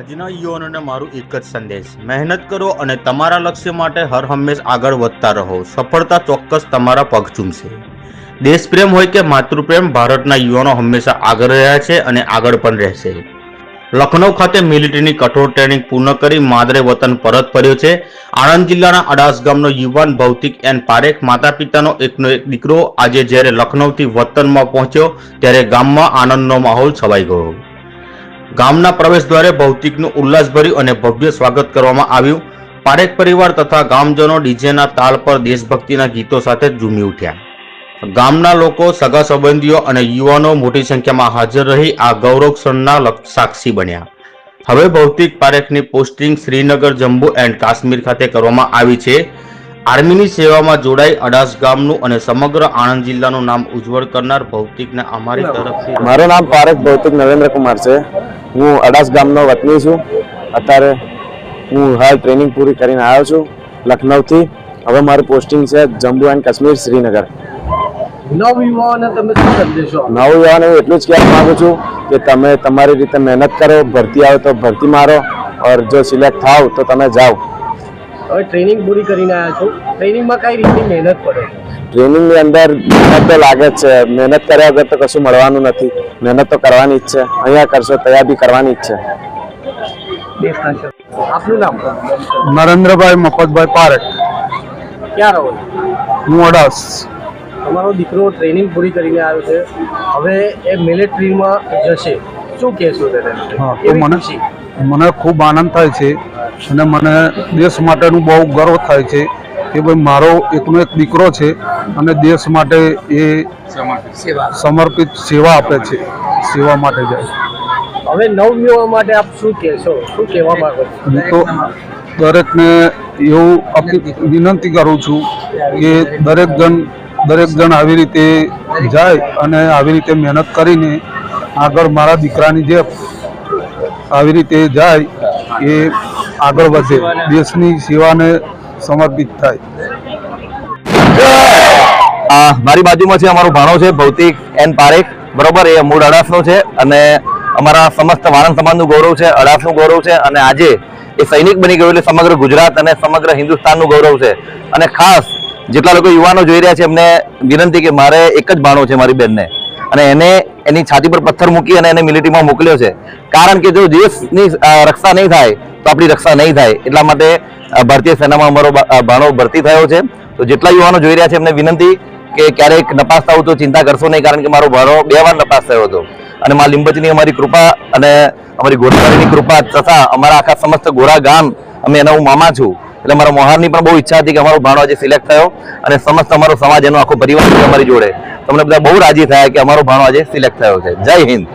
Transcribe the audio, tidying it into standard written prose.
આજના યુવાનોને મારું એક જ સંદેશ, મહેનત કરો અને તમારા લક્ષ્ય માટે હર હંમેશ આગળ વધતા રહો. સફળતા ચોક્કસ તમારા પગ ચૂમશે. દેશપ્રેમ હોય કે માતૃપ્રેમ, ભારતના યુવાનો હંમેશા આગળ રહ્યા છે અને આગળ પણ રહેશે. લખનઉ ખાતે મિલિટરીની કઠોર ટ્રેનિંગ પૂર્ણ કરી માદરે વતન પરત ફર્યો છે. આણંદ જિલ્લાના અડાસ ગામનો યુવાન ભૌતિક એન પારેખ માતા પિતાનો એકનો એક દીકરો આજે જ્યારે લખનઉથી વતનમાં પહોંચ્યો ત્યારે ગામમાં આનંદનો માહોલ છવાઈ ગયો. ગામના પ્રવેશ દ્વારે ભૌતિકનું ઉલ્લાસભર્યું અને ભવ્ય સ્વાગત કરવામાં આવ્યું. પારેખ પરિવાર તથા ગામજનો ડીજેના તાલ પર દેશભક્તિના ગીતો સાથે ઝૂમી ઉઠ્યા. ગામના લોકો, સગા સંબંધીઓ અને યુવાનો મોટી સંખ્યામાં હાજર રહી આ ગૌરવ ક્ષણના સાક્ષી બન્યા. હવે ભૌતિક પારેખની પોસ્ટિંગ શ્રીનગર, જમ્મુ એન્ડ કાશ્મીર ખાતે કરવામાં આવી છે. આર્મીની સેવામાં જોડાઈ અડાસ ગામનું અને સમગ્ર આણંદ જિલ્લાનું નામ ઉજ્જવળ કરનાર ભૌતિકને અમારી તરફથી. મારું નામ પારેખ ભૌતિક નરેન્દ્ર કુમાર છે. હું અડાસ ગામનો વતની છું. અત્યારે હું હાલ ટ્રેનિંગ પૂરી કરીને આવ્યો છું લખનઉથી. હવે મારું પોસ્ટિંગ છે જમ્મુ એન્ડ કાશ્મીર, શ્રીનગર. નવયુવાઓને તમે શું સંદેશો? નવયુવાને હું એટલું જ કહેવા માંગુ છું કે તમે તમારી રીતે મહેનત કરો. ભરતી આવે તો ભરતી મારો, ઓર જો સિલેક્ટ થાવ તો તમે જાઓ. હવે ટ્રેનિંગ પૂરી કરીને આવ્યા છો, ટ્રેનિંગમાં કઈ રીતની મહેનત પડે? ટ્રેનિંગની અંદર મહેનત તો લાગે જ છે. મહેનત કર્યા વગર તો કશું મળવાનું નથી. મહેનત તો કરવાની જ છે. અહીંયા કરશો ત્યાં બી કરવાની જ છે. આપનું નામ? નરેન્દ્રભાઈ મફતભાઈ પારેખ. ક્યાં રહો? હું અડાસ. તમારો દીકરો ટ્રેનિંગ પૂરી કરીને આવ્યો છે, હવે એ મિલિટરીમાં જશે, શું કહેશો તેને? હા, તો મને ખૂબ આનંદ થાય છે અને મને દેશ માટેનું બહુ ગર્વ થાય છે કે ભાઈ મારો એકનો એક દીકરો છે અને દેશ માટે એ સમર્પિત સેવા આપે છે, સેવા માટે જાય. હવે નવયુવાનો માટે આપ શું કહેશો, શું કહેવા માંગો છો? હું તો દરેકને એવું વિનંતી કરું છું કે દરેક જણ આવી રીતે જાય અને આવી રીતે મહેનત કરીને આગળ મારા દીકરાની જે આવી રીતે જાય એ આગળ વધે, દેશની સેવાને સમર્પિત થાય. મારી બાજુમાં છે અમારો ભાણો છે ભૌતિક એન પારેખ, બરોબર. એ મૂળ અડાસનો છે અને અમારા સમસ્ત વાણંદ સમાજનું ગૌરવ છે, અડાસનું ગૌરવ છે અને આજે એ સૈનિક બની ગયો એટલે સમગ્ર ગુજરાત અને સમગ્ર હિન્દુસ્તાનનું ગૌરવ છે. અને ખાસ જેટલા લોકો યુવાનો જોઈ રહ્યા છે એમને વિનંતી કે મારે એક જ ભાણો છે મારી બેનને, અને એને એની છાતી પર પથ્થર મૂકી અને એને મિલિટરીમાં મોકલ્યો છે. કારણ કે જો દેશની રક્ષા નહીં થાય તો આપણી રક્ષા નહીં થાય. એટલા માટે ભારતીય સેનામાં અમારો ભાણો ભરતી થયો છે. તો જેટલા યુવાનો જોઈ રહ્યા છે એમને વિનંતી કે ક્યારેક નપાસ થવું તો ચિંતા કરશો નહીં, કારણ કે મારો ભાણો 2 વાર નપાસ થયો હતો. અને મા લીંબચની અમારી કૃપા અને અમારી ગોરખાની કૃપા તથા અમારા આખા સમસ્ત ગોરા ગામ, અમે એના હું મામા છું એટલે મારા મોહારની પણ બહુ ઈચ્છા હતી કે અમારો ભાણો આજે સિલેક્ટ થયો અને સમસ્ત અમારો સમાજ, એનો આખો પરિવાર અમારી જોડે. તમને બધા બહુ રાજી થયા કે અમારો ભાણો આજે સિલેક્ટ થયો છે. જય હિન્દ.